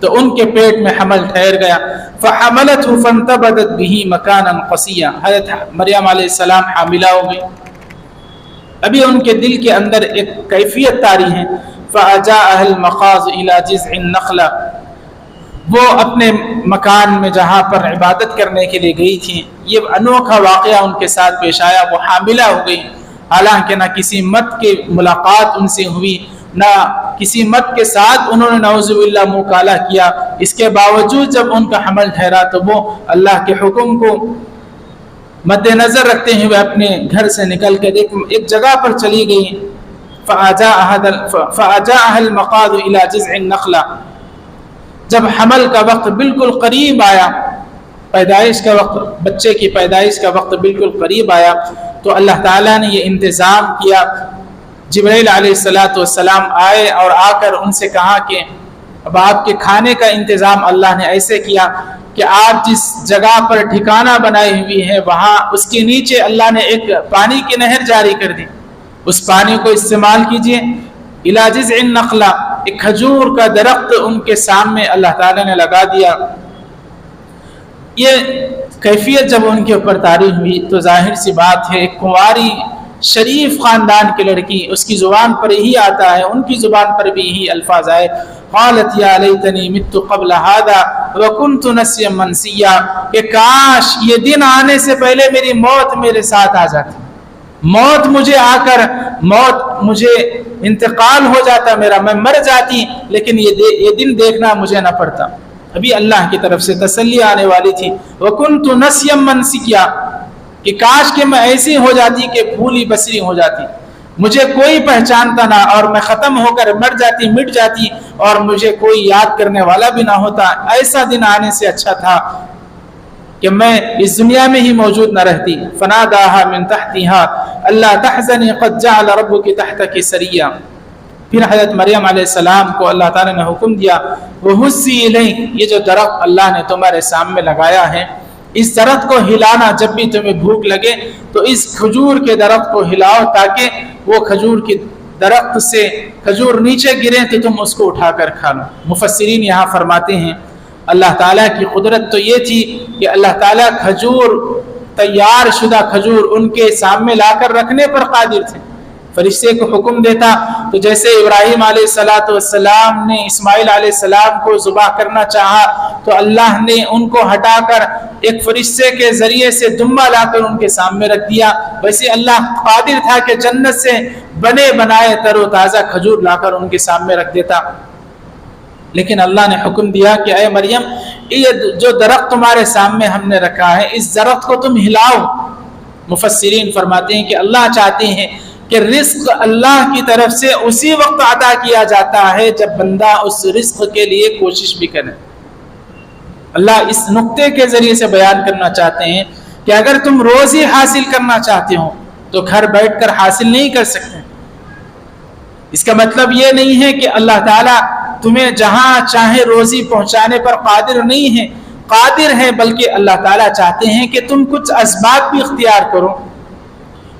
تو ان کے پیٹ میں حمل ٹھہر گیا. فحملته فانتبذت به مكانا قصيا. حضرت مریم علیہ السلام حاملہ ہو گئی. ابھی ان کے دل کے اندر ایک کیفیت طاری ہے. فأجاءها المخاض إلى جذع النخلة. وہ اپنے مکان میں جہاں پر عبادت کرنے کے لیے گئی تھی، یہ انوکھا واقعہ ان کے ساتھ پیش آیا. وہ حاملہ ہو گئی، حالانکہ نہ کسی مرد کی ملاقات ان سے ہوئی، نہ کسی مرد کے ساتھ انہوں نے نعوذ باللہ منہ کالا کیا. اس کے باوجود جب ان کا حمل ٹھہرا تو وہ اللہ کے حکم کو مد نظر رکھتے ہوئے اپنے گھر سے نکل کر ایک جگہ پر چلی گئی. فأجاءها المخاض إلى جذع النخلة. جب حمل کا وقت بالکل قریب آیا، پیدائش کا وقت، بچے کی پیدائش کا وقت بالکل قریب آیا، تو اللہ تعالیٰ نے یہ انتظام کیا. جبرائیل علیہ السلام آئے اور آ کر ان سے کہا کہ اب آپ کے کھانے کا انتظام اللہ نے ایسے کیا کہ آپ جس جگہ پر ٹھکانہ بنائی ہوئی ہے وہاں اس کے نیچے اللہ نے ایک پانی کی نہر جاری کر دی. اس پانی کو استعمال کیجئے. الی جذع النخلہ، ایک کھجور کا درخت ان کے سامنے اللہ تعالیٰ نے لگا دیا. یہ کیفیت جب ان کے اوپر طاری ہوئی تو ظاہر سی بات ہے، ایک کنواری شریف خاندان کی لڑکی، اس کی زبان پر یہی آتا ہے، ان کی زبان پر بھی یہی الفاظ آئے. قالت یا لیتنی مت قبل هذا وکنت نسیا منسیا. کہ کاش یہ دن آنے سے پہلے میری موت میرے ساتھ آ جاتی، موت مجھے آ کر، موت مجھے انتقال ہو جاتا میرا، میں مر جاتی، لیکن یہ دن دیکھنا مجھے نہ پڑتا. ابھی اللہ کی طرف سے تسلی آنے والی تھی. وکنت نسیا منسیا، کہ کاش کہ میں ایسی ہو جاتی کہ بھولی بسری ہو جاتی، مجھے کوئی پہچانتا نہ، اور میں ختم ہو کر مر جاتی، مٹ جاتی، اور مجھے کوئی یاد کرنے والا بھی نہ ہوتا. ایسا دن آنے سے اچھا تھا کہ میں اس دنیا میں ہی موجود نہ رہتی. فناداها من تحتها الا تحزني قد جعل ربك تحتك سريا. پھر حضرت مریم علیہ السلام کو اللہ تعالیٰ نے حکم دیا، وَهُزِّي إِلَيْكِ، یہ جو درخت اللہ نے تمہارے سامنے لگایا ہے، اس درخت کو ہلانا. جب بھی تمہیں بھوک لگے تو اس کھجور کے درخت کو ہلاؤ تاکہ وہ کھجور کے درخت سے کھجور نیچے گریں تو تم اس کو اٹھا کر کھا لو. مفسرین یہاں فرماتے ہیں اللہ تعالیٰ کی قدرت تو یہ تھی کہ اللہ تعالیٰ کھجور، تیار شدہ کھجور ان کے سامنے لا کر رکھنے پر قادر تھے. فرشتے کو حکم دیتا تو جیسے ابراہیم علیہ السلام نے اسماعیل علیہ السلام کو ذبح کرنا چاہا تو اللہ نے ان کو ہٹا کر ایک فرشتے کے ذریعے سے دمبا لا کر ان کے سامنے رکھ دیا. ویسے اللہ قادر تھا کہ جنت سے بنے بنائے تر و تازہ کھجور لا کر ان کے سامنے رکھ دیتا. لیکن اللہ نے حکم دیا کہ اے مریم، یہ جو درخت تمہارے سامنے ہم نے رکھا ہے، اس درخت کو تم ہلاؤ. مفسرین فرماتے ہیں کہ اللہ چاہتے ہیں کہ رزق اللہ کی طرف سے اسی وقت عطا کیا جاتا ہے جب بندہ اس رزق کے لیے کوشش بھی کرے. اللہ اس نقطے کے ذریعے سے بیان کرنا چاہتے ہیں کہ اگر تم روزی حاصل کرنا چاہتے ہو تو گھر بیٹھ کر حاصل نہیں کر سکتے. اس کا مطلب یہ نہیں ہے کہ اللہ تعالیٰ تمہیں جہاں چاہے روزی پہنچانے پر قادر نہیں ہے، قادر ہے، بلکہ اللہ تعالیٰ چاہتے ہیں کہ تم کچھ اسباب بھی اختیار کرو،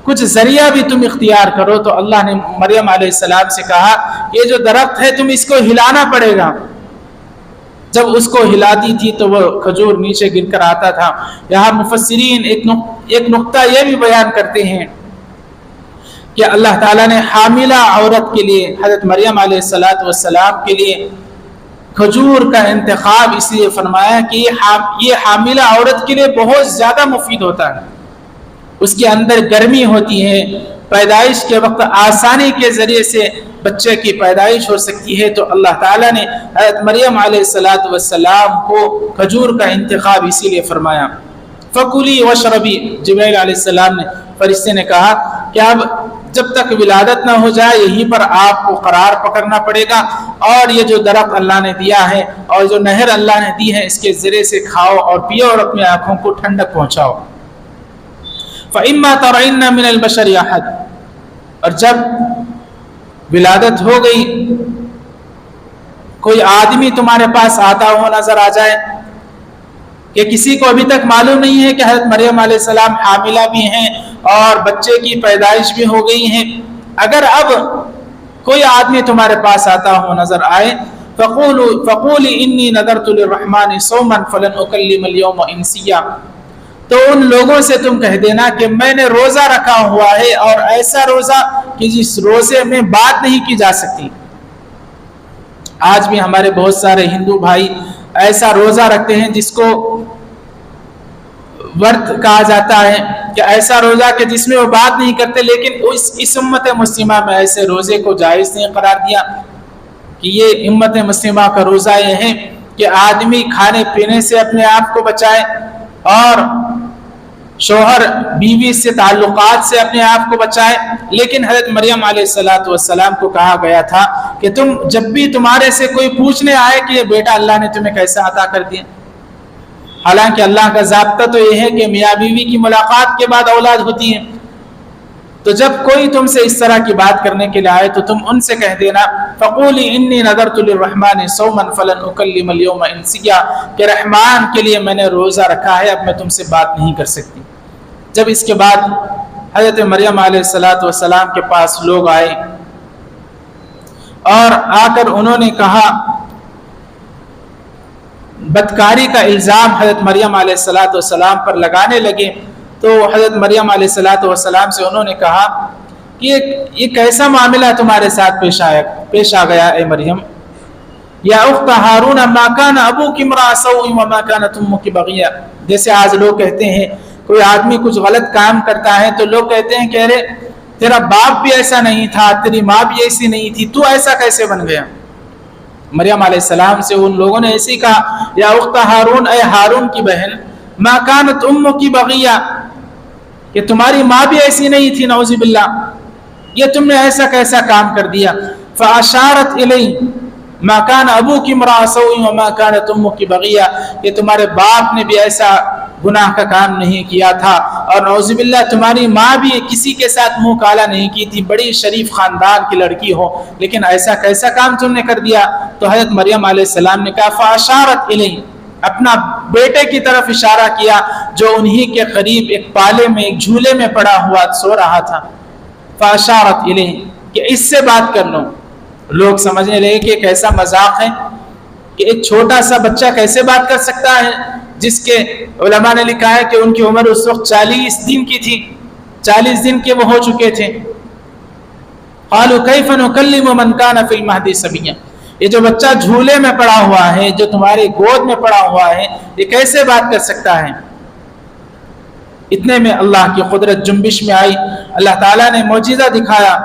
کچھ ذریعہ بھی تم اختیار کرو. تو اللہ نے مریم علیہ السلام سے کہا یہ جو درخت ہے تم اس کو ہلانا پڑے گا. جب اس کو ہلاتی تھی تو وہ کھجور نیچے گر کر آتا تھا. یہاں مفسرین ایک نقطہ یہ بھی بیان کرتے ہیں کہ اللہ تعالیٰ نے حاملہ عورت کے لیے، حضرت مریم علیہ السلام کے لیے کھجور کا انتخاب اس لیے فرمایا کہ یہ حاملہ عورت کے لیے بہت زیادہ مفید ہوتا ہے. اس کے اندر گرمی ہوتی ہے، پیدائش کے وقت آسانی کے ذریعے سے بچے کی پیدائش ہو سکتی ہے. تو اللہ تعالیٰ نے حضرت مریم علیہ السلام کو کھجور کا انتخاب اسی لیے فرمایا. فَكُلِي وَاشْرَبِي، جبرائیل علیہ السلام نے، فرشتے نے کہا کہ اب جب تک ولادت نہ ہو جائے یہیں پر آپ کو قرار پکڑنا پڑے گا، اور یہ جو درخت اللہ نے دیا ہے اور جو نہر اللہ نے دی ہے اس کے ذریعے سے کھاؤ اور پیو اور اپنی آنکھوں کو ٹھنڈک پہنچاؤ. فَإِمَّا تَرَيْنَّ مِنَ الْبَشَرِ أَحَدٍ، اور جب ولادت ہو گئی کوئی آدمی تمہارے پاس آتا ہو نظر آ جائے، کہ کسی کو ابھی تک معلوم نہیں ہے کہ حضرت مریم علیہ السلام حاملہ بھی ہیں اور بچے کی پیدائش بھی ہو گئی ہیں، اگر اب کوئی آدمی تمہارے پاس آتا ہو نظر آئے فقولی انی نذرت للرحمن صوما فلن اکلم اليوم انسیا، تو ان لوگوں سے تم کہہ دینا کہ میں نے روزہ رکھا ہوا ہے، اور ایسا روزہ کہ جس روزے میں بات نہیں کی جا سکتی۔ آج بھی ہمارے بہت سارے ہندو بھائی ایسا روزہ رکھتے ہیں جس کو ورت کہا جاتا ہے، کہ ایسا روزہ کہ جس میں وہ بات نہیں کرتے، لیکن اس امت مسلمہ میں ایسے روزے کو جائز نہیں قرار دیا، کہ یہ امت مسلمہ کا روزہ یہ ہے کہ آدمی کھانے پینے سے اپنے آپ کو بچائے، اور شوہر بیوی سے تعلقات سے اپنے آپ کو بچائے۔ لیکن حضرت مریم علیہ السلام کو کہا گیا تھا کہ تم جب بھی تمہارے سے کوئی پوچھنے آئے کہ یہ بیٹا اللہ نے تمہیں کیسا عطا کر دیا، حالانکہ اللہ کا ضابطہ تو یہ ہے کہ میاں بیوی کی ملاقات کے بعد اولاد ہوتی ہے، تو جب کوئی تم سے اس طرح کی بات کرنے کے لیے آئے تو تم ان سے کہہ دینا فقولی انی نذرت للرحمن صوما فلن اکلم اليوم انسیا، کہ رحمان کے لیے میں نے روزہ رکھا ہے، اب میں تم سے بات نہیں کر سکتی۔ جب اس کے بعد حضرت مریم علیہ السلام کے پاس لوگ آئے اور آ کر انہوں نے کہا، بدکاری کا الزام حضرت مریم علیہ السلام پر لگانے لگے، تو حضرت مریم علیہ السلام سے انہوں نے کہا کہ یہ کیسا معاملہ تمہارے ساتھ پیش آ گیا اے مریم؟ یا اخت ہارون ما کان ابوک امرأ سوء وما کانت امک بغیہ، جیسے آج لوگ کہتے ہیں کوئی آدمی کچھ غلط کام کرتا ہے تو لوگ کہتے ہیں کہ ارے تیرا باپ بھی ایسا نہیں تھا، تیری ماں بھی ایسی نہیں تھی، تو ایسا کیسے بن گیا؟ مریم علیہ السلام سے ان لوگوں نے ایسی کہا، یا اخت ہارون، اے ہارون کی بہن، ما کانت امک بغیہ، کہ تمہاری ماں بھی ایسی نہیں تھی، نعوذ باللہ، یہ تم نے ایسا کیسا کام کر دیا؟ فاشارت الی ما کان ابوک امرأ سوء وما کانت امک بغیہ، کہ تمہارے باپ نے بھی ایسا گناہ کا کام نہیں کیا تھا، اور نعوذ باللہ تمہاری ماں بھی کسی کے ساتھ منہ کالا نہیں کی تھی، بڑی شریف خاندان کی لڑکی ہو، لیکن ایسا کیسا کام تم نے کر دیا؟ تو حضرت مریم علیہ السلام نے کہا فاشارت الی، اپنا بیٹے کی طرف اشارہ کیا جو انہی کے قریب ایک پالے میں ایک جھولے میں پڑا ہوا سو رہا تھا، فاشارت الی، کہ اس سے بات کر لو۔ لوگ سمجھنے لگے کہ ایک ایسا مذاق ہے کہ ایک چھوٹا سا بچہ کیسے بات کر سکتا ہے، جس کے علماء نے لکھا ہے کہ ان کی عمر اس وقت 40 دن کی تھی، 40 دن کے وہ ہو چکے تھے۔ قالوا کیف نکلم من کان فی المہد صبیا، یہ جو بچہ جھولے میں پڑا ہوا ہے، جو تمہاری گود میں پڑا ہوا ہے، یہ کیسے بات کر سکتا ہے؟ اتنے میں اللہ کی قدرت جنبش میں آئی، اللہ تعالیٰ نے معجزہ دکھایا،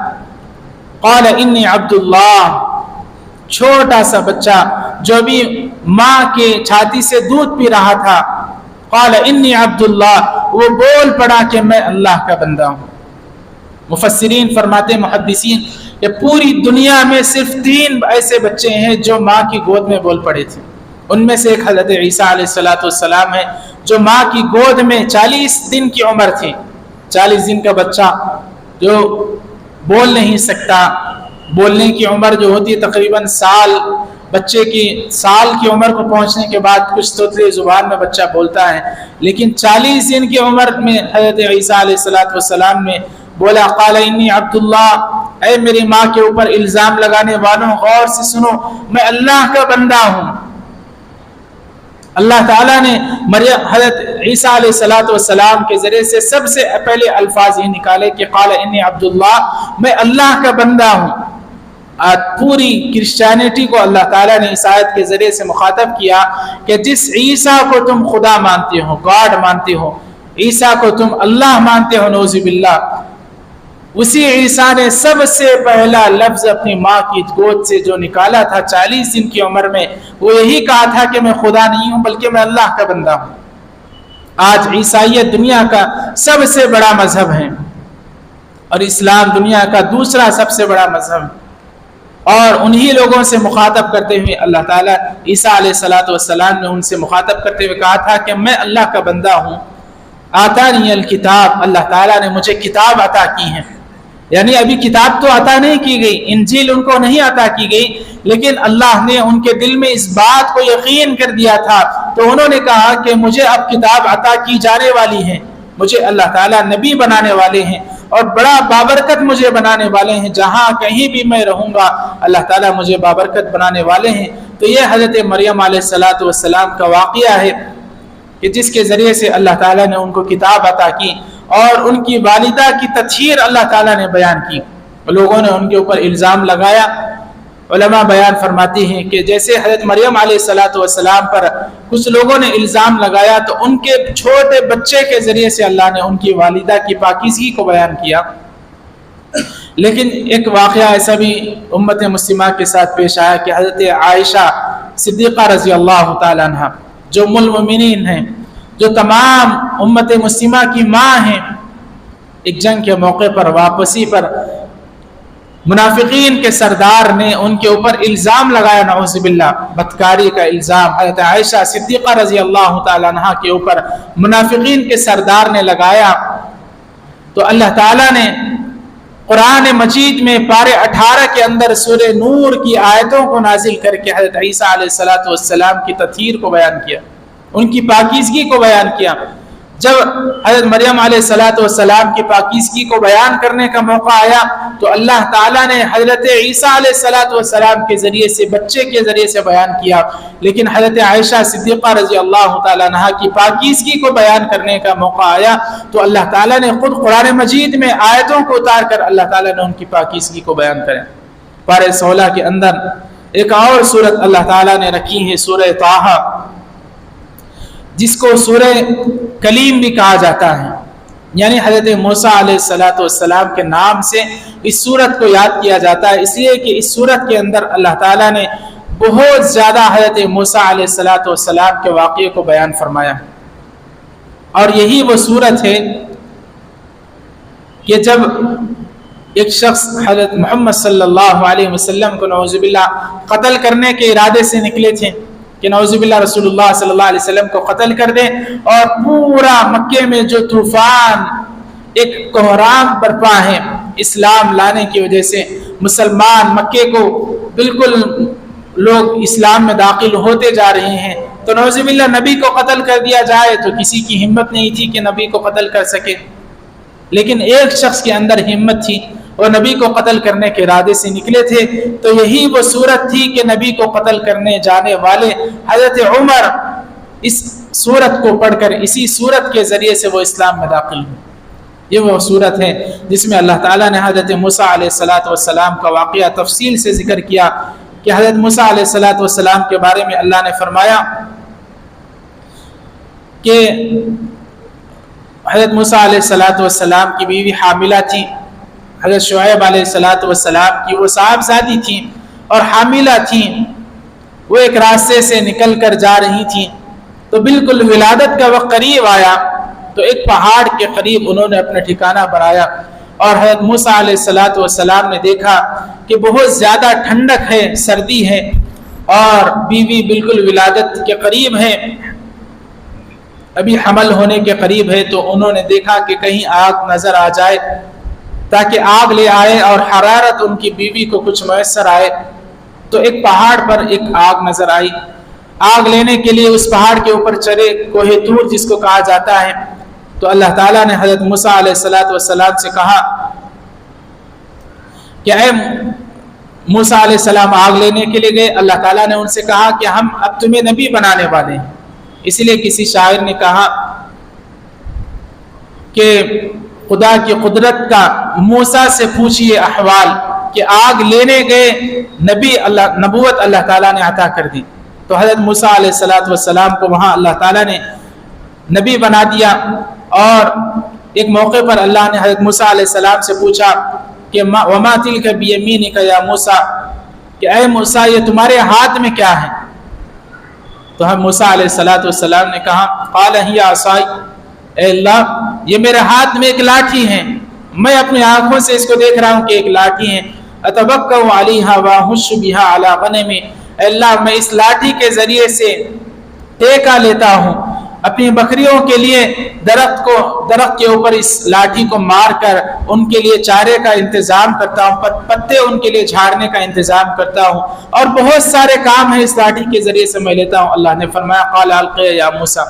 قال انی عبد اللہ، چھوٹا سا بچہ جو بھی ماں کے چھاتی سے دودھ پی رہا تھا، قال انی عبد اللہ، وہ بول پڑا کہ میں اللہ کا بندہ ہوں۔ مفسرین فرماتے، محدثین، کہ پوری دنیا میں صرف 3 ایسے بچے ہیں جو ماں کی گود میں بول پڑے تھے، ان میں سے ایک حضرت عیسیٰ علیہ السلام ہے، جو ماں کی گود میں 40 دن کی عمر تھی، 40 دن کا بچہ جو بول نہیں سکتا، بولنے کی عمر جو ہوتی ہے تقریباً سال، بچے کی سال کی عمر کو پہنچنے کے بعد کچھ توتلی زبان میں بچہ بولتا ہے، لیکن 40 دن کی عمر میں حضرت عیسیٰ علیہ السلام نے بولا، قال انی عبداللہ، اے میری ماں کے اوپر الزام لگانے والوں، غور سے سنو، میں اللہ کا بندہ ہوں۔ اللہ تعالیٰ نے حضرت عیسیٰ علیہ السلام کے ذریعے سے سب سے پہلے الفاظ یہ نکالے کہ قال انی عبداللہ، میں اللہ کا بندہ ہوں۔ آج پوری کرسچینٹی کو اللہ تعالیٰ نے اس آیت کے ذریعے سے مخاطب کیا کہ جس عیسیٰ کو تم خدا مانتے ہو، گاڈ مانتے ہو، عیسیٰ کو تم اللہ مانتے ہو، نعوذ باللہ، اسی عیسیٰ نے سب سے پہلا لفظ اپنی ماں کی گود سے جو نکالا تھا 40 دن کی عمر میں، وہ یہی کہا تھا کہ میں خدا نہیں ہوں بلکہ میں اللہ کا بندہ ہوں۔ آج عیسائیت دنیا کا سب سے بڑا مذہب ہے، اور اسلام دنیا کا دوسرا سب سے بڑا مذہب، اور انہی لوگوں سے مخاطب کرتے ہوئے اللہ تعالیٰ عیسیٰ علیہ السلام نے ان سے مخاطب کرتے ہوئے کہا تھا کہ میں اللہ کا بندہ ہوں۔ آتانی الکتاب، اللہ تعالیٰ نے مجھے کتاب عطا کی ہے، یعنی ابھی کتاب تو عطا نہیں کی گئی، انجیل ان کو نہیں عطا کی گئی، لیکن اللہ نے ان کے دل میں اس بات کو یقین کر دیا تھا، تو انہوں نے کہا کہ مجھے اب کتاب عطا کی جانے والی ہے، مجھے اللہ تعالیٰ نبی بنانے والے ہیں، اور بڑا بابرکت مجھے بنانے والے ہیں، جہاں کہیں بھی میں رہوں گا اللہ تعالیٰ مجھے بابرکت بنانے والے ہیں۔ تو یہ حضرت مریم علیہ السلام کا واقعہ ہے کہ جس کے ذریعے سے اللہ تعالیٰ نے ان کو کتاب عطا کی، اور ان کی والدہ کی تطہیر اللہ تعالیٰ نے بیان کی۔ لوگوں نے ان کے اوپر الزام لگایا، علماء بیان فرماتی ہیں کہ جیسے حضرت مریم علیہ السلام پر کچھ لوگوں نے الزام لگایا تو ان کے چھوٹے بچے کے ذریعے سے اللہ نے ان کی والدہ کی پاکیزگی کو بیان کیا۔ لیکن ایک واقعہ ایسا بھی امت مسلمہ کے ساتھ پیش آیا کہ حضرت عائشہ صدیقہ رضی اللہ تعالیٰ عنہ جو ام المؤمنین ہیں، جو تمام امت مسلمہ کی ماں ہیں، ایک جنگ کے موقع پر واپسی پر منافقین کے سردار نے ان کے اوپر الزام لگایا، نعوذ باللہ، بدکاری کا الزام حضرت عائشہ صدیقہ رضی اللہ تعالیٰ عنہ کے اوپر منافقین کے سردار نے لگایا۔ تو اللہ تعالیٰ نے قرآن مجید میں پارے 18 کے اندر سورہ نور کی آیتوں کو نازل کر کے حضرت عیسیٰ علیہ السلام کی تطہیر کو بیان کیا، ان کی پاکیزگی کو بیان کیا۔ جب حضرت مریم علیہ السلام کی پاکیزگی کو بیان کرنے کا موقع آیا تو اللہ تعالیٰ نے حضرت عیسیٰ علیہ السلام کے ذریعے سے، بچے کے ذریعے سے بیان کیا، لیکن حضرت عائشہ صدیقہ رضی اللہ تعالیٰ عنہ کی پاکیزگی کو بیان کرنے کا موقع آیا تو اللہ تعالیٰ نے خود قرآن مجید میں آیتوں کو اتار کر اللہ تعالیٰ نے ان کی پاکیزگی کو بیان کرا۔ پارہ 16 کے اندر ایک اور سورت اللہ تعالیٰ نے رکھی ہے، سورہ طٰہٰ، جس کو سورہ کلیم بھی کہا جاتا ہے، یعنی حضرت موسیٰ علیہ السلام کے نام سے اس سورت کو یاد کیا جاتا ہے، اس لیے کہ اس سورت کے اندر اللہ تعالیٰ نے بہت زیادہ حضرت موسیٰ علیہ السلام کے واقعے کو بیان فرمایا۔ اور یہی وہ سورت ہے کہ جب ایک شخص حضرت محمد صلی اللہ علیہ وسلم کو نعوذ باللہ قتل کرنے کے ارادے سے نکلے تھے کہ نعوذ باللہ رسول اللہ صلی اللہ علیہ وسلم کو قتل کر دیں، اور پورا مکے میں جو طوفان، ایک کوہرام برپا ہے اسلام لانے کی وجہ سے، مسلمان مکے کو بالکل لوگ اسلام میں داخل ہوتے جا رہے ہیں، تو نعوذ باللہ نبی کو قتل کر دیا جائے تو کسی کی ہمت نہیں تھی کہ نبی کو قتل کر سکے، لیکن ایک شخص کے اندر ہمت تھی، وہ نبی کو قتل کرنے کے ارادے سے نکلے تھے۔ تو یہی وہ صورت تھی کہ نبی کو قتل کرنے جانے والے حضرت عمر اس صورت کو پڑھ کر، اسی صورت کے ذریعے سے وہ اسلام میں داخل ہوئے۔ یہ وہ صورت ہے جس میں اللہ تعالیٰ نے حضرت موسیٰ علیہ السلام کا واقعہ تفصیل سے ذکر کیا کہ حضرت موسیٰ علیہ السلام کے بارے میں اللہ نے فرمایا کہ حضرت موسیٰ علیہ السلام کی بیوی حاملہ تھی، حضرت شعیب علیہ السلام کی وہ صاحبزادی تھیں اور حاملہ تھیں، وہ ایک راستے سے نکل کر جا رہی تھیں، تو بالکل ولادت کا وقت قریب آیا تو ایک پہاڑ کے قریب انہوں نے اپنا ٹھکانہ بنایا، اور حضرت موسیٰ علیہ السلام نے دیکھا کہ بہت زیادہ ٹھنڈک ہے، سردی ہے، اور بیوی بالکل ولادت کے قریب ہے، ابھی حمل ہونے کے قریب ہے، تو انہوں نے دیکھا کہ کہیں آگ نظر آ جائے تاکہ آگ لے آئے اور حرارت ان کی بیوی کو کچھ میسر آئے۔ تو ایک پہاڑ پر ایک آگ نظر آئی، آگ لینے کے لیے اس پہاڑ کے اوپر چڑھے، کوہ طور جس کو کہا جاتا ہے۔ تو اللہ تعالیٰ نے حضرت موسیٰ علیہ السلام سے کہا کہ اے موسیٰ علیہ السلام آگ لینے کے لیے گئے، اللہ تعالیٰ نے ان سے کہا کہ ہم اب تمہیں نبی بنانے والے ہیں۔ اسی لیے کسی شاعر نے کہا کہ خدا کی قدرت کا موسیٰ سے پوچھئے احوال، کہ آگ لینے گئے نبوت اللہ تعالیٰ نے عطا کر دی۔ تو حضرت موسیٰ علیہ السلام کو وہاں اللہ تعالیٰ نے نبی بنا دیا، اور ایک موقع پر اللہ نے حضرت موسیٰ علیہ السلام سے پوچھا کہ وما تلک بیمینک یا موسیٰ، کہ اے موسیٰ یہ تمہارے ہاتھ میں کیا ہے؟ تو ہم موسیٰ علیہ السلام نے کہا قال ہی عصائی، اے اللہ یہ میرے ہاتھ میں ایک لاٹھی ہے، میں اپنی آنکھوں سے اس کو دیکھ رہا ہوں کہ ایک لاٹھی ہے، اتوکا علیہا واہش بہا علی غنمی، اے اللہ میں اس لاٹھی کے ذریعے سے ٹیکا لیتا ہوں، اپنی بکریوں کے لیے درخت کے اوپر اس لاٹھی کو مار کر ان کے لیے چارے کا انتظام کرتا ہوں، پتے ان کے لیے جھاڑنے کا انتظام کرتا ہوں، اور بہت سارے کام ہیں اس لاٹھی کے ذریعے سے میں لیتا ہوں۔ اللہ نے فرمایا قال القی یا موسیٰ،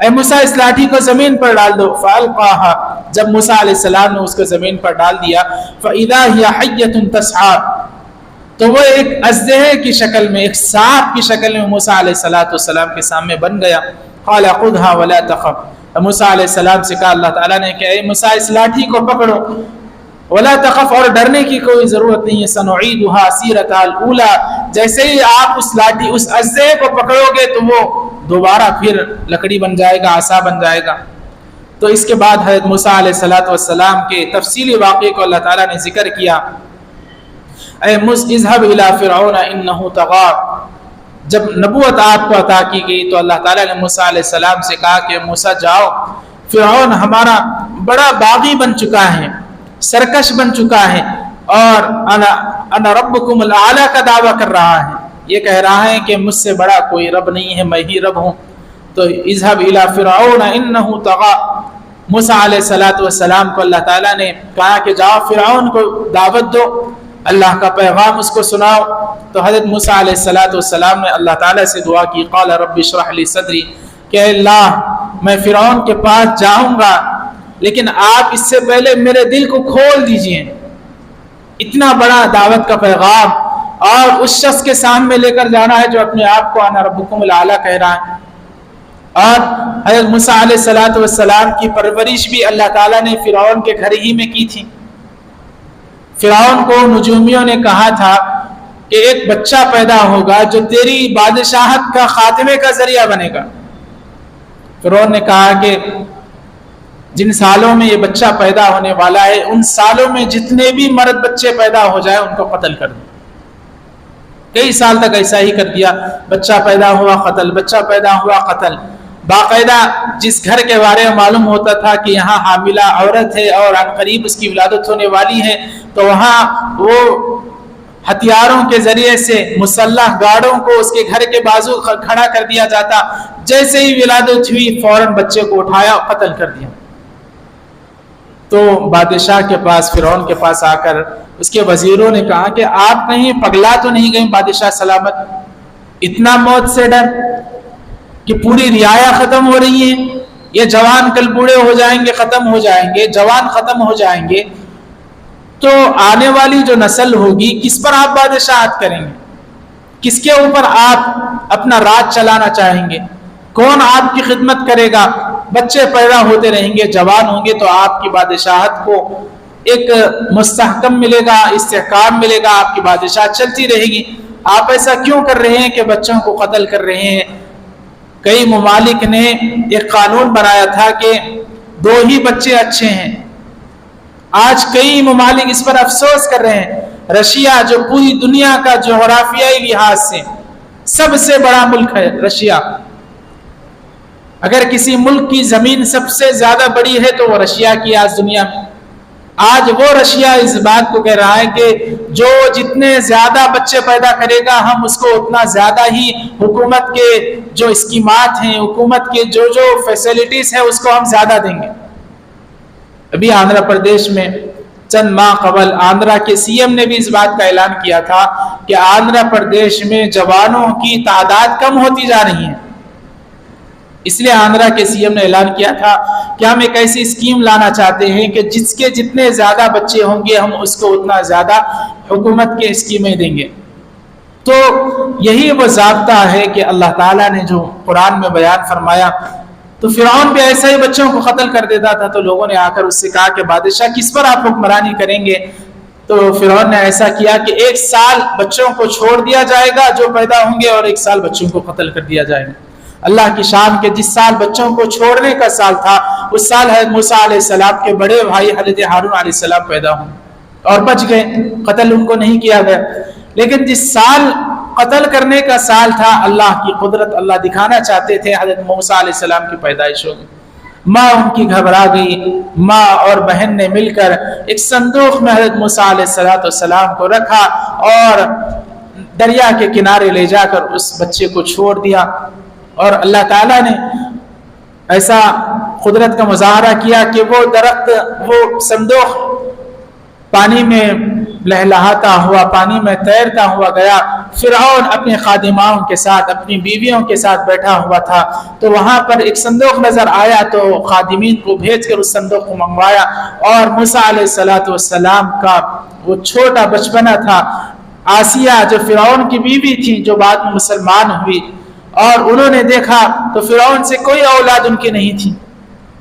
اے موسیٰ اس لاٹھی کو زمین پر ڈال دو. فَأَلْقَاهَا جب موسیٰ علیہ السلام نے اس کو زمین پر ڈال دیا فَإِذَا هِيَ حَيَّةٌ تَسْعَىٰ تو وہ ایک اژدہے کی شکل میں، ایک سانپ کی شکل میں موسیٰ علیہ السلام کے سامنے بن گیا. قَالَ خُذْهَا وَلَا تَخَفْ موسیٰ علیہ السلام سے کہا اللہ تعالیٰ نے کہ اے موسیٰ اس لاٹھی کو پکڑو، وَلَا تَخَفْ اور ڈرنے کی کوئی ضرورت نہیں ہے. سَنُعِيدُهَا سِيرَتَهَا الْأُولَىٰ جیسے ہی آپ اس لاٹھی اس اژدہے کو پکڑو گے تو وہ دوبارہ پھر لکڑی بن جائے گا، عصا بن جائے گا. تو اس کے بعد حضرت موسیٰ علیہ السلام کے تفصیلی واقعے کو اللہ تعالیٰ نے ذکر کیا. اے موسیٰ اذهب الى فرعون انه طغى جب نبوت آپ کو عطا کی گئی تو اللہ تعالیٰ نے موسیٰ علیہ السلام سے کہا کہ موسیٰ جاؤ، فرعون ہمارا بڑا باغی بن چکا ہے، سرکش بن چکا ہے، اور انا ربکم الاعلی کا دعویٰ کر رہا ہے، یہ کہہ رہا ہے کہ مجھ سے بڑا کوئی رب نہیں ہے، میں ہی رب ہوں. تو اذهب الى فرعون انه طغى موسیٰ علیہ السلام کو اللہ تعالیٰ نے کہا کہ جاؤ فرعون کو دعوت دو، اللہ کا پیغام اس کو سناؤ. تو حضرت موسیٰ علیہ السلام نے اللہ تعالیٰ سے دعا کی. قال رب اشرح لی صدری کہ اللہ میں فرعون کے پاس جاؤں گا لیکن آپ اس سے پہلے میرے دل کو کھول دیجئے. اتنا بڑا دعوت کا پیغام اور اس شخص کے سامنے لے کر جانا ہے جو اپنے آپ کو انا ربکم الاعلی کہہ رہا ہے. اور حضرت موسیٰ علیہ السلام کی پرورش بھی اللہ تعالیٰ نے فرعون کے گھر ہی میں کی تھی. فرعون کو نجومیوں نے کہا تھا کہ ایک بچہ پیدا ہوگا جو تیری بادشاہت کا خاتمے کا ذریعہ بنے گا. فرعون نے کہا کہ جن سالوں میں یہ بچہ پیدا ہونے والا ہے ان سالوں میں جتنے بھی مرد بچے پیدا ہو جائے ان کو قتل کر دو. کئی سال تک ایسا ہی کر دیا، بچہ پیدا ہوا قتل، بچہ پیدا ہوا قتل. باقاعدہ جس گھر کے بارے میں معلوم ہوتا تھا کہ یہاں حاملہ عورت ہے اور عنقریب اس کی ولادت ہونے والی ہے تو وہاں وہ ہتھیاروں کے ذریعے سے مسلح گارڈوں کو اس کے گھر کے بازو کھڑا کر دیا جاتا. جیسے ہی ولادت ہوئی فوراً بچے کو اٹھایا اور قتل کر دیا. تو بادشاہ کے پاس، فرعون کے پاس آ کر اس کے وزیروں نے کہا کہ آپ کہیں پگلا تو نہیں گئے بادشاہ سلامت؟ اتنا موت سے ڈر کہ پوری رعایا ختم ہو رہی ہے، یہ جوان کل بوڑھے ہو جائیں گے، ختم ہو جائیں گے، جوان ختم ہو جائیں گے، تو آنے والی جو نسل ہوگی کس پر آپ بادشاہت کریں گے؟ کس کے اوپر آپ اپنا راج چلانا چاہیں گے؟ کون آپ کی خدمت کرے گا؟ بچے پیدا ہوتے رہیں گے، جوان ہوں گے تو آپ کی بادشاہت کو ایک مستحکم ملے گا، استحکام ملے گا، آپ کی بادشاہت چلتی رہے گی. آپ ایسا کیوں کر رہے ہیں کہ بچوں کو قتل کر رہے ہیں؟ کئی ممالک نے ایک قانون بنایا تھا کہ 2 ہی بچے اچھے ہیں. آج کئی ممالک اس پر افسوس کر رہے ہیں. رشیا جو پوری دنیا کا جغرافیائی لحاظ سے سب سے بڑا ملک ہے، رشیا، اگر کسی ملک کی زمین سب سے زیادہ بڑی ہے تو وہ رشیا کی آج دنیا میں. آج وہ رشیا اس بات کو کہہ رہا ہے کہ جو جتنے زیادہ بچے پیدا کرے گا ہم اس کو اتنا زیادہ ہی حکومت کے جو اسکیمات ہیں، حکومت کے جو فیسلٹیز ہیں اس کو ہم زیادہ دیں گے. ابھی آندھرا پردیش میں چند ماہ قبل آندھرا کے سی ایم نے بھی اس بات کا اعلان کیا تھا کہ آندھرا پردیش میں جوانوں کی تعداد کم ہوتی جا رہی ہے. اس لیے آندھرا کے سی ایم نے اعلان کیا تھا کہ ہم ایک ایسی اسکیم لانا چاہتے ہیں کہ جس کے جتنے زیادہ بچے ہوں گے ہم اس کو اتنا زیادہ حکومت کے اسکیمیں دیں گے. تو یہی وہ ضابطہ ہے کہ اللہ تعالیٰ نے جو قرآن میں بیان فرمایا. تو فرعون بھی ایسا ہی بچوں کو قتل کر دیتا تھا. تو لوگوں نے آ کر اس سے کہا کہ بادشاہ کس پر آپ حکمرانی کریں گے؟ تو فرعون نے ایسا کیا کہ 1 سال بچوں کو چھوڑ دیا جائے گا جو پیدا ہوں گے اور 1 سال بچوں کو قتل کر دیا جائے گا. اللہ کی شان کے جس سال بچوں کو چھوڑنے کا سال تھا اس سال حضرت موسیٰ علیہ السلام کے بڑے بھائی حضرت ہارون علیہ السلام پیدا ہوں اور بچ گئے، قتل ان کو نہیں کیا گیا. لیکن جس سال قتل کرنے کا سال تھا اللہ کی قدرت اللہ دکھانا چاہتے تھے. حضرت موسیٰ علیہ السلام کی پیدائش ہو گئی. ماں ان کی گھبرا گئی. ماں اور بہن نے مل کر ایک صندوق میں حضرت موسیٰ علیہ السلام کو رکھا اور دریا کے کنارے لے جا کر اس بچے کو چھوڑ دیا. اور اللہ تعالیٰ نے ایسا قدرت کا مظاہرہ کیا کہ وہ درخت، وہ صندوق پانی میں لہلہاتا ہوا پانی میں تیرتا ہوا گیا. فرعون اپنے خادماؤں کے ساتھ اپنی بیویوں کے ساتھ بیٹھا ہوا تھا تو وہاں پر ایک صندوق نظر آیا تو خادمین کو بھیج کر اس صندوق کو منگوایا اور موسیٰ علیہ السلام کا وہ چھوٹا بچپنا تھا. آسیہ جو فرعون کی بیوی تھی جو بعد میں مسلمان ہوئی اور انہوں نے دیکھا تو فرعون سے کوئی اولاد ان کی نہیں تھی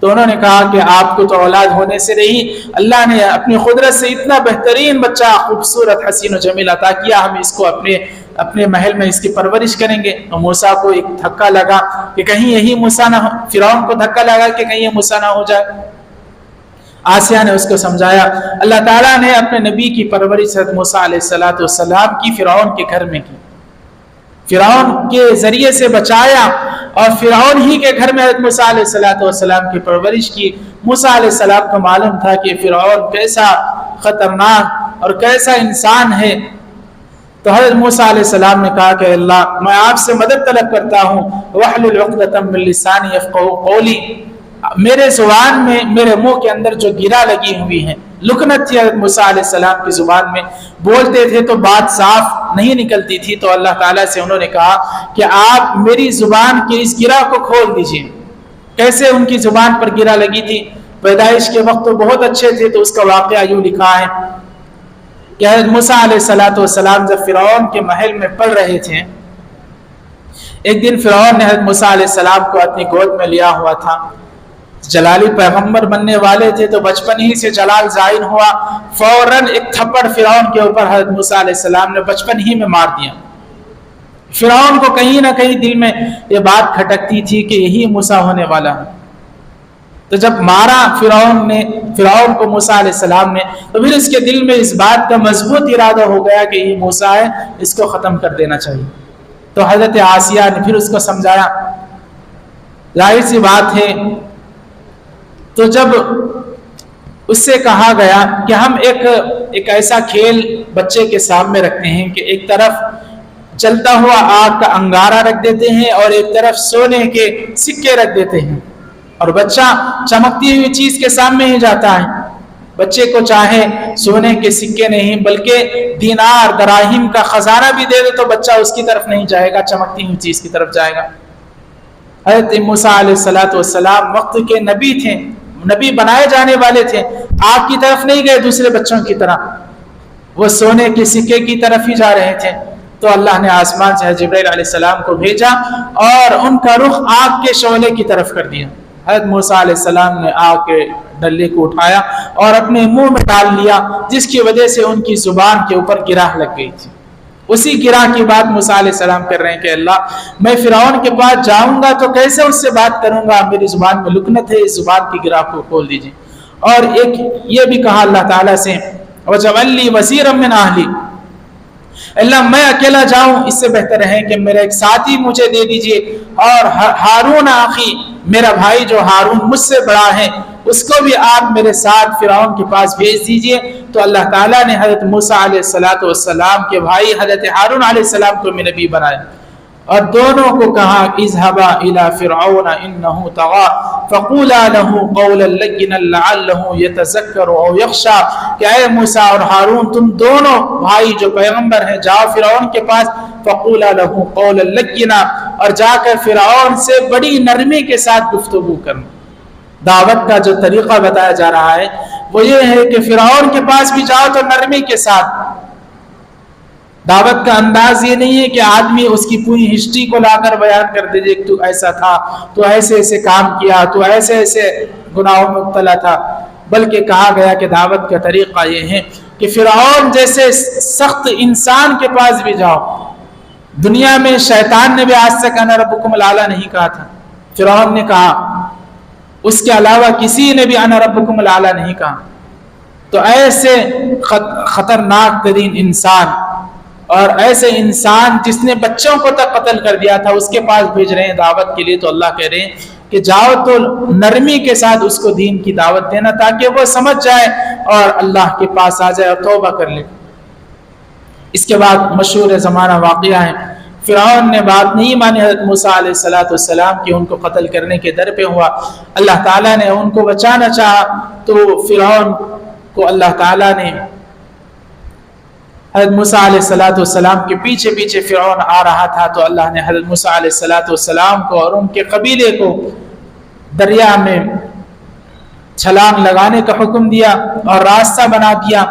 تو انہوں نے کہا کہ آپ کو تو اولاد ہونے سے نہیں, اللہ نے اپنی قدرت سے اتنا بہترین بچہ خوبصورت حسین و جمیل عطا کیا, ہم اس کو اپنے محل میں اس کی پرورش کریں گے. تو موسیٰ کو ایک دھکا لگا کہ کہیں یہی موسیٰ نہ ہو, فرعون کو دھکا لگا کہ کہیں یہ موسیٰ نہ ہو جائے. آسیہ نے اس کو سمجھایا. اللہ تعالیٰ نے اپنے نبی کی پرورش حضرت موسیٰ علیہ السلام کی فرعون کے گھر میں کی, فرعون کے ذریعے سے بچایا اور فرعون ہی کے گھر میں حضرت موسیٰ علیہ السلام کی پرورش کی. موسیٰ علیہ السلام کو معلوم تھا کہ فرعون کیسا خطرناک اور کیسا انسان ہے. تو حضرت موسیٰ علیہ السلام نے کہا کہ اللہ میں آپ سے مدد طلب کرتا ہوں, وَاحْلُلْ عُقْدَةً مِّن لِّسَانِي يَفْقَهُوا قَوْلِي, میرے زبان میں میرے منہ کے اندر جو گرہ لگی ہوئی ہیں, لکنت تھی حضرت موسیٰ علیہ السلام کی زبان میں, بولتے تھے تو بات صاف نہیں نکلتی تھی. تو اللہ تعالیٰ سے انہوں نے کہا کہ آپ میری زبان کی اس گرہ کو کھول دیجئے. کیسے ان کی زبان پر گرہ لگی تھی؟ پیدائش کے وقت تو بہت اچھے تھے, تو اس کا واقعہ یوں لکھا ہے کہ حضرت موسیٰ علیہ السلام جب فرعون کے محل میں پڑھ رہے تھے, ایک دن فرعون نے حضرت موسیٰ علیہ السلام کو اپنی گود میں لیا ہوا تھا. جلالی پیغمبر بننے والے تھے تو بچپن ہی سے جلال ظاہر ہوا. فوراً ایک تھپڑ فرعون کے اوپر حضرت موسیٰ علیہ السلام نے بچپن ہی میں مار دیا. فرعون کو کہیں نہ کہیں دل میں یہ بات کھٹکتی تھی کہ یہی موسیٰ ہونے والا ہے. تو جب مارا فرعون کو موسیٰ علیہ السلام نے, تو پھر اس کے دل میں اس بات کا مضبوط ارادہ ہو گیا کہ یہ موسیٰ ہے, اس کو ختم کر دینا چاہیے. تو حضرت آسیہ نے پھر اس کو سمجھایا. ظاہر سی بات ہے, تو جب اس سے کہا گیا کہ ہم ایک ایسا کھیل بچے کے سامنے رکھتے ہیں کہ ایک طرف جلتا ہوا آگ کا انگارہ رکھ دیتے ہیں اور ایک طرف سونے کے سکے رکھ دیتے ہیں, اور بچہ چمکتی ہوئی چیز کے سامنے ہی جاتا ہے. بچے کو چاہے سونے کے سکے نہیں بلکہ دینار دراہیم کا خزانہ بھی دے دے تو بچہ اس کی طرف نہیں جائے گا, چمکتی ہوئی چیز کی طرف جائے گا. حضرت موسیٰ علیہ السلام وقت کے نبی تھے, نبی بنائے جانے والے تھے, آپ کی طرف نہیں گئے دوسرے بچوں کی طرح, وہ سونے کے سکے کی طرف ہی جا رہے تھے. تو اللہ نے آسمان سے جبرائیل علیہ السلام کو بھیجا اور ان کا رخ آگ کے شعلے کی طرف کر دیا. حضرت موسیٰ علیہ السلام نے آگ کے ڈلے کو اٹھایا اور اپنے منہ میں ڈال لیا, جس کی وجہ سے ان کی زبان کے اوپر گرہ لگ گئی تھی. اسی گرہ کی بات موسیٰ علیہ السلام کر رہے ہیں کہ اللہ میں فرعون کے پاس جاؤں گا تو کیسے اس سے بات کروں گا, میری زبان میں لکنت ہے, اس زبان کی گرہ کو کھول دیجیے. اور ایک یہ بھی کہا اللہ تعالیٰ سے وَجَعَلْ لِي وَزِيرًا مِّنْ أَهْلِي, اللہ میں اکیلا جاؤں اس سے بہتر ہے کہ میرا ایک ساتھی مجھے دے دیجئے, اور ہارون اخی, میرا بھائی جو ہارون مجھ سے بڑا ہے, اس کو بھی آپ میرے ساتھ فرعون کے پاس بھیج دیجئے. تو اللہ تعالیٰ نے حضرت موسیٰ علیہ السلام کے بھائی حضرت ہارون علیہ السلام کو بھی نبی بنایا, اور دونوں کو کہا اذهبا الى فرعون انه طغى فقولا له قولا لينا لعله يتذكر او يخشى, کہ اے موسیٰ اور ہارون تم دونوں بھائی جو پیغمبر ہیں جاؤ فرعون کے پاس, فقولا له قولا لينا, اور جا کر فرعون سے بڑی نرمی کے ساتھ گفتگو کرنا. دعوت کا جو طریقہ بتایا جا رہا ہے وہ یہ ہے کہ فرعون کے پاس بھی جاؤ تو نرمی کے ساتھ. دعوت کا انداز یہ نہیں ہے کہ آدمی اس کی پوری ہسٹری کو لا کر بیان کر دے کہ تو ایسا تھا, تو ایسے ایسے کام کیا, تو ایسے ایسے گناہوں میں مبتلا تھا, بلکہ کہا گیا کہ دعوت کا طریقہ یہ ہے کہ فرعون جیسے سخت انسان کے پاس بھی جاؤ. دنیا میں شیطان نے بھی آج تک انا ربکم الاعلی نہیں کہا تھا, فرعون نے کہا, اس کے علاوہ کسی نے بھی انا ربکم الاعلی نہیں کہا. تو ایسے خطرناک ترین انسان اور ایسے انسان جس نے بچوں کو تک قتل کر دیا تھا, اس کے پاس بھیج رہے ہیں دعوت کے لیے. تو اللہ کہہ رہے ہیں کہ جاؤ تو نرمی کے ساتھ اس کو دین کی دعوت دینا, تاکہ وہ سمجھ جائے اور اللہ کے پاس آ جائے اور توبہ کر لے. اس کے بعد مشہور زمانہ واقعہ ہے, فرعون نے بات نہیں مانی حضرت موسیٰ علیہ السلام کی, ان کو قتل کرنے کے در پہ ہوا. اللہ تعالیٰ نے ان کو بچانا چاہا تو فرعون کو اللہ تعالیٰ نے حضرت موسیٰ علیہ السلام کے پیچھے پیچھے فرعون آ رہا تھا، تو اللہ نے حضرت موسیٰ علیہ السلام کو اور ان کے قبیلے کو دریا میں چھلانگ لگانے کا حکم دیا اور راستہ بنا دیا،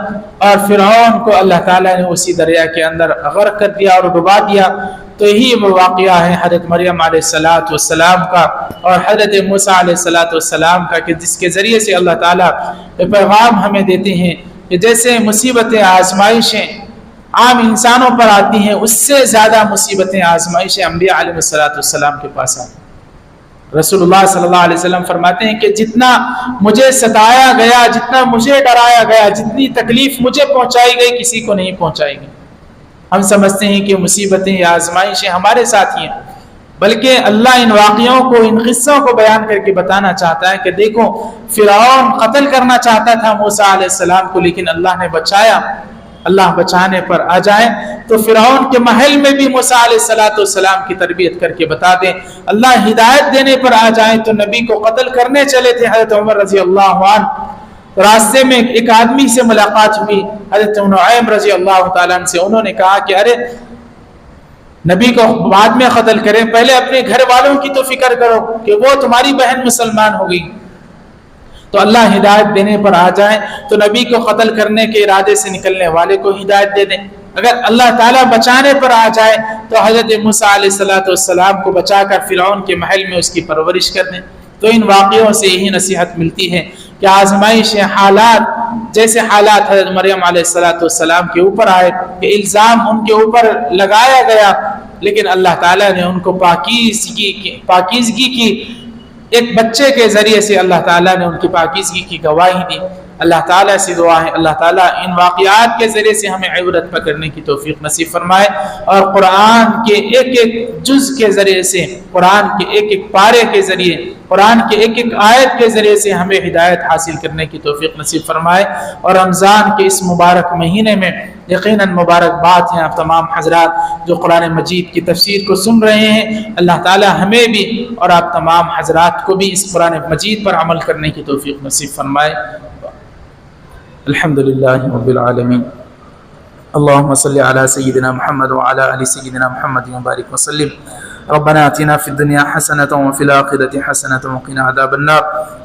اور فرعون کو اللہ تعالیٰ نے اسی دریا کے اندر غرق کر دیا اور ڈبا دیا۔ تو یہی وہ واقعہ ہے حضرت مریم علیہ السلام کا اور حضرت موسیٰ علیہ السلام کا، کہ جس کے ذریعے سے اللہ تعالیٰ یہ پیغام ہمیں دیتے ہیں کہ جیسے مصیبتیں آزمائشیں عام انسانوں پر آتی ہیں، اس سے زیادہ مصیبتیں آزمائشیں انبیاء علیہ السلام کے پاس آتی ہیں۔ رسول اللہ صلی اللہ علیہ وسلم فرماتے ہیں کہ جتنا مجھے ستایا گیا، جتنا مجھے ڈرایا گیا، جتنی تکلیف مجھے پہنچائی گئی، کسی کو نہیں پہنچائی گئی۔ ہم سمجھتے ہیں کہ مصیبتیں یا آزمائشیں ہمارے ساتھ ہی ہیں، بلکہ اللہ ان واقعوں کو، ان قصوں کو بیان کر کے بتانا چاہتا ہے کہ دیکھو فرعون قتل کرنا چاہتا تھا موسیٰ علیہ السلام کو، لیکن اللہ نے بچایا۔ اللہ بچانے پر آ جائیں تو فرعون کے محل میں بھی موسیٰ علیہ السلام کی تربیت کر کے بتا دیں۔ اللہ ہدایت دینے پر آ جائیں تو نبی کو قتل کرنے چلے تھے حضرت عمر رضی اللہ عنہ، راستے میں ایک آدمی سے ملاقات ہوئی حضرت نعیم رضی اللہ تعالیٰ عنہ سے، انہوں نے کہا کہ ارے نبی کو بعد میں قتل کریں، پہلے اپنے گھر والوں کی تو فکر کرو کہ وہ تمہاری بہن مسلمان ہو گئی۔ تو اللہ ہدایت دینے پر آ جائیں تو نبی کو قتل کرنے کے ارادے سے نکلنے والے کو ہدایت دے دیں۔ اگر اللہ تعالیٰ بچانے پر آ جائے تو حضرت موسیٰ علیہ السلام کو بچا کر فرعون کے محل میں اس کی پرورش کر دیں۔ تو ان واقعوں سے یہی نصیحت ملتی ہے کہ آزمائش حالات، جیسے حالات حضرت مریم علیہ السلام کے اوپر آئے کہ الزام ان کے اوپر لگایا گیا، لیکن اللہ تعالیٰ نے ان کو پاکیزگی کی، ایک بچے کے ذریعے سے اللہ تعالیٰ نے ان کی پاکیزگی کی گواہی دی۔ اللہ تعالیٰ سے دعا ہے اللہ تعالیٰ ان واقعات کے ذریعے سے ہمیں عبرت پکڑنے کی توفیق نصیب فرمائے، اور قرآن کے ایک ایک جز کے ذریعے سے، قرآن کے ایک ایک پارے کے ذریعے، قرآن کے ایک ایک آیت کے ذریعے سے ہمیں ہدایت حاصل کرنے کی توفیق نصیب فرمائے۔ اور رمضان کے اس مبارک مہینے میں یقیناً مبارکباد ہیں آپ تمام حضرات جو قرآن مجید کی تفسیر کو سن رہے ہیں۔ اللہ تعالی ہمیں بھی اور آپ تمام حضرات کو بھی اس قرآن مجید پر عمل کرنے کی توفیق نصیب فرمائے۔ الحمدللہ رب العالمین، اللہم صلی علی سیدنا محمد وعلی آل سیدنا محمد وبارک وسلم۔ ربنا آتنا في الدنيا حسنة وفي الآخرة حسنة وقنا عذاب النار۔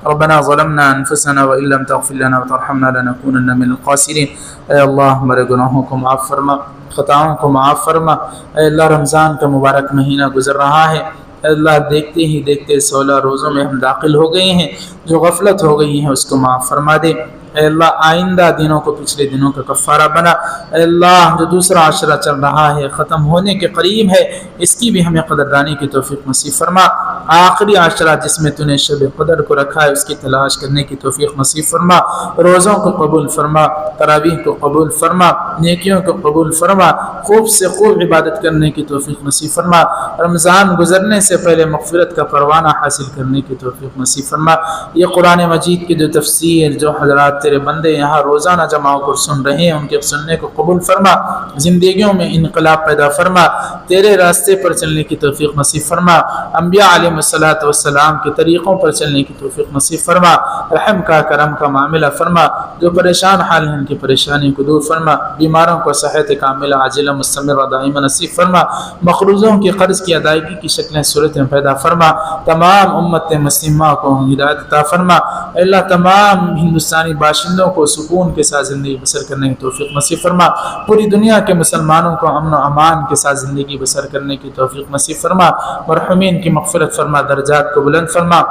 ربنا ظلمنا أنفسنا وإن لم تغفر لنا وترحمنا لنكونن من الخاسرين۔ اے اللہ ہمارے گناہوں کو معاف فرما، خطاؤں کو معاف فرما۔ اے اللہ رمضان کا مبارک مہینہ گزر رہا ہے، اے اللہ دیکھتے ہی دیکھتے 16 روزوں میں ہم داخل ہو گئے ہیں، جو غفلت ہو گئی ہے اس کو معاف فرما دے۔ اے اللہ آئندہ دنوں کو پچھلے دنوں کا کفارہ بنا۔ اے اللہ جو دوسرا عشرہ چل رہا ہے، ختم ہونے کے قریب ہے، اس کی بھی ہمیں قدردانی کی توفیق نصیب فرما۔ آخری عشرہ جس میں تو نے شب قدر کو رکھا ہے، اس کی تلاش کرنے کی توفیق نصیب فرما۔ روزوں کو قبول فرما، تراویح کو قبول فرما، نیکیوں کو قبول فرما، خوب سے خوب عبادت کرنے کی توفیق نصیب فرما۔ رمضان گزرنے سے پہلے مغفرت کا پروانہ حاصل کرنے کی توفیق نصیب فرما۔ یہ قرآن مجید کی جو تفسیر جو حضرات تیرے بندے یہاں روزانہ جمع ہو کر سن رہے ہیں، ان کے سننے کو قبول فرما، زندگیوں میں انقلاب پیدا فرما، تیرے راستے پر چلنے کی توفیق نصیب فرما، انبیاء علیہ السلام کے طریقوں پر چلنے کی توفیق نصیب فرما، رحم کا کرم کا معاملہ فرما، جو پریشان حال ہیں ان کی پریشانی کو دور فرما، بیماروں کو صحت کاملہ عاجلہ مستمرہ دائمہ نصیب فرما، مقروضوں کی قرض کی ادائیگی کی شکلیں صورتیں پیدا فرما، تمام امت مسلمہ کو ہدایت عطا فرما۔ اے اللہ تمام ہندوستانی باشندوں کو سکون کے ساتھ زندگی بسر کرنے کی توفیق نصیب فرما، پوری دنیا کے مسلمانوں کو امن و امان کے ساتھ زندگی بسر کرنے کی توفیق نصیب فرما، مرحومین کی مغفرت فرما، درجات کو بلند فرما،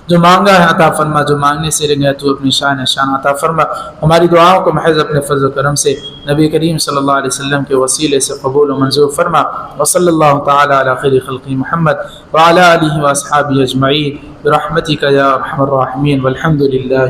جو مانگا ہے عطا فرما، جو مانگنے سے رہ گیا تو اپنی شان عطا فرما۔ ہماری دعاؤں کو محض اپنے فضل و کرم سے نبی کریم صلی اللہ علیہ وسلم کے وسیلے سے قبول و منظور فرما۔ وصلی اللہ تعالی علی خیر خلق محمد وعلی آلہ واصحابہ اجمعین برحمتک یا ارحم الراحمین والحمد للہ۔